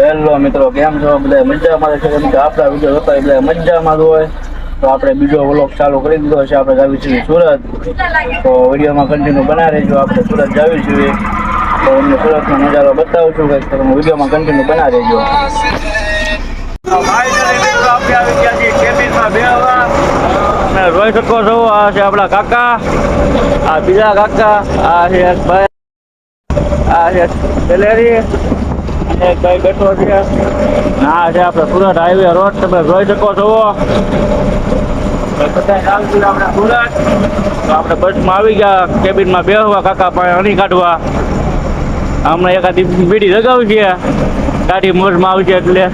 Hello મિત્રો, કેમ છો? બધા મજામાં છે? કેમ કે આપણા વિડીયો જોતા બધા મજામાં જ હોય. તો આપણે બીજો વ્લોગ ચાલુ કરી દીધો છે. આપણે જાવી છીએ સુરત, તો વિડીયોમાં કન્ટિન્યુ બનાવી રહેજો. આપણે સુરત જાવી છીએ તો અમને સુરતનો નજારો બતાવું છું. કંઈક તો વિડીયોમાં કન્ટિન્યુ બનાવી રહેજો. ફાઇનલી મિત્રો આપણે આવી ગયા છીએ કેબિનમાં બેહવા. તમે જોઈ શકો છો, આ છે આપણા કાકા, આ બીજા કાકા, આ છે એક ભાઈ, આ છે ગેલેરી, એક ભાઈ બેઠો છે. આ છે આપણે સુરત હાઈવે રોડ, તમે જોઈ શકો છો. બધા ચાલતું આપણે સુરત, તો આપણે બસમાં આવી ગયા, કેબિનમાં બેહવા, કાકા પાસે હણી કાઢવા. હમણાં એકાદી બીડી લગાવી છે, ગાડી મોજમાં આવી છે એટલે.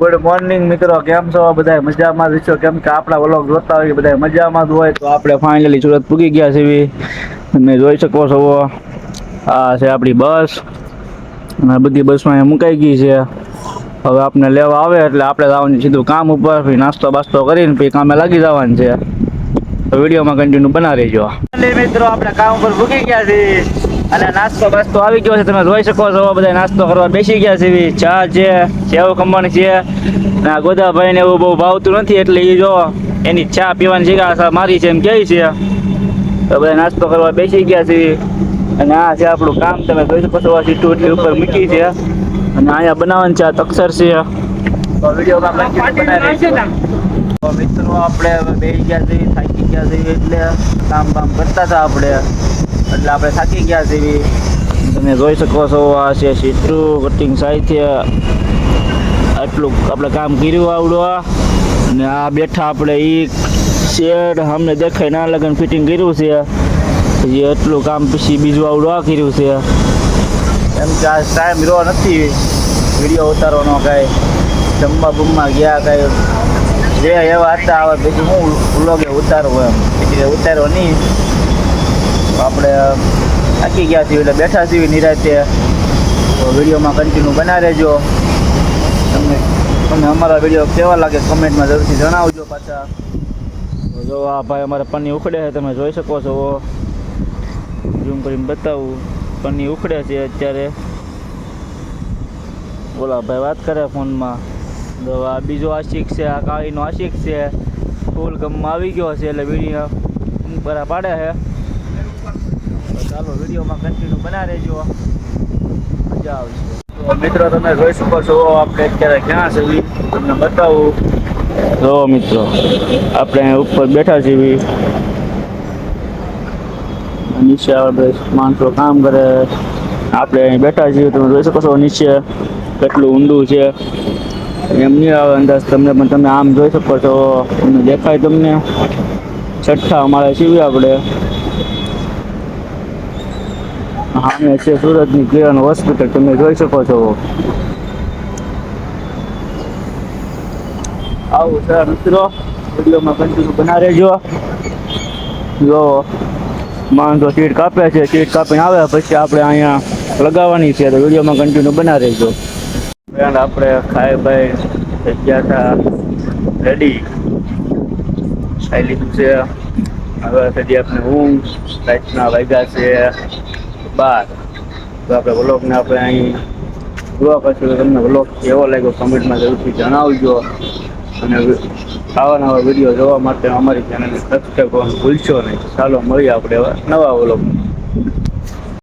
ગુડ મોર્નિંગ મિત્રો, કેમ છો? બધા મજામાં જ છો? કેમ કે આપણા વ્લોગ જોતા હોય બધા મજામાં જ હોય. તો આપણે ફાઇનલી સુરત પૂગી ગયા છીએ. તમે જોઈ શકો છો, આ છે આપણી બસ અને બધી બસમાં અહીંયા મુકાઈ ગઈ છે. હવે આપણે લેવા આવે એટલે આપણે જવાનું સીધું કામ ઉપર, પછી નાસ્તો બાસ્તો કરીને પછી કામે લાગી જવાનું છે. તો વિડીયોમાં કન્ટિન્યુ બના રહેજો. મિત્રો આપણે કામ ઉપર પૂગી ગયા છીએ અને નાસ્તો બાસ્તો આવી ગયો છે. તમે જોઈ શકો છો, બધા નાસ્તો કરવા બેસી ગયા છે. ચા છે, સેવ ખમણ છે. ના ગોદાભાઈને એવું બહુ ભાવતું નથી એટલે એ જો એની ચા પીવાની જગ્યા મારી છે એમ કહે છે. તો બધા નાસ્તો કરવા બેસી ગયા છે અને આ છે આપણું કામ. તમે જોઈ શકો છો, આ સીટું એટલી ઉપર મૂકી છે અને અહીંયા બનાવવાનું છે. આ તક્ષર છે. તો વિડીયોમાં બનાવી છે. તો મિત્રો આપણે હવે બેસી ગયા છીએ, થાકી ગયા છીએ એટલે કામ કરતા હતા આપણે, એટલે આપણે થાકી ગયા છીએ. તમે જોઈ શકો છો, આ છે સીટું કટિંગ સાહિત્ય, આટલું આપણે કામ કર્યું આવડવા. અને આ બેઠા આપણે ઈ શેડ અમને દેખાય ના લગન ફિટિંગ કર્યું છે. પછી એટલું કામ પછી બીજું આવડું આ કર્યું છે. એમ કે આ ટાઈમ રહ્યો નથી વિડીયો ઉતારવાનો, કાંઈ જમવા બમવા ગયા, કાંઈ જે એવા હતા હવે પછી હું વ્લોગે ઉતારવું એમ એટલે ઉતારવો નહીં. આપણે થાકી ગયા છીએ એટલે બેઠા છીએ નિરાતે. તો વિડીયોમાં કન્ટિન્યુ બનાવી રહેજો. તમને અમારા વિડીયો કેવા લાગે કમેન્ટમાં જરૂરથી જણાવજો પાછા. તો જો આ ભાઈ અમારે પન્ની ઉખડે છે, તમે જોઈ શકો છો. ઝૂમ કરીને બતાવું, પન્ની ઉખડે છે અત્યારે. બોલા ભાઈ વાત કરે ફોનમાં. તો આ બીજો આશિક છે, આ કાળીનો આશિક છે. ફૂલ ગમમાં આવી ગયો છે એટલે વિડીયો બરા પાડે છે. તો ચાલો વિડીયોમાં કન્ટિન્યુ બનાવી રહેજો, મજા આવશે. તો મિત્રો તમે જોઈ શકો છો, આપણે અત્યારે ક્યાં છીએ તમને બતાવું. જો મિત્રો આપણે ઉપર બેઠા છીએ, નીચે માણસો કામ કરે, આપણે અહીં બેઠા છીએ. તમે જોઈ શકો છો નીચે કેટલું ઊંડું છે. એમ નહીં આવે અંદાજ તમને, પણ તમે આમ જોઈ શકો છો, તમને દેખાય તમને. છઠ્ઠા અમારે છીએ આપણે. સામે છે સુરતની કિરણ હોસ્પિટલ, તમે જોઈ શકો છો. આવું છે મિત્રો, વિડીયોમાં કન્ટિન્યુ બના રહેજો. જો માણસો સીટ કાપે છે, સીટ કાપીને આવે પછી આપણે અહીંયા લગાવવાની છે. તો વિડીયોમાં કન્ટિન્યુ બના રહેજો. ફ્રેન્ડ આપણે ખાઈ ભાઈ થઈ ગયા હતા રેડી, ખાઈ લીધું છે. હવે સુધી આપણે ઊંઘ, રાતના વાગ્યા છે 12. તો આપણે વ્લોગને આપણે અહીં જોવા કરશું. તો તમને વ્લોગ કેવો લાગ્યો કમેન્ટમાં જરૂરથી જણાવજો. અને આવા નવા વિડીયો જોવા માટે અમારી ચેનલને સબસ્ક્રાઈબ કરવાનું ભૂલશો નહીં. ચાલો મળીએ આપણે નવા વ્લોગમાં.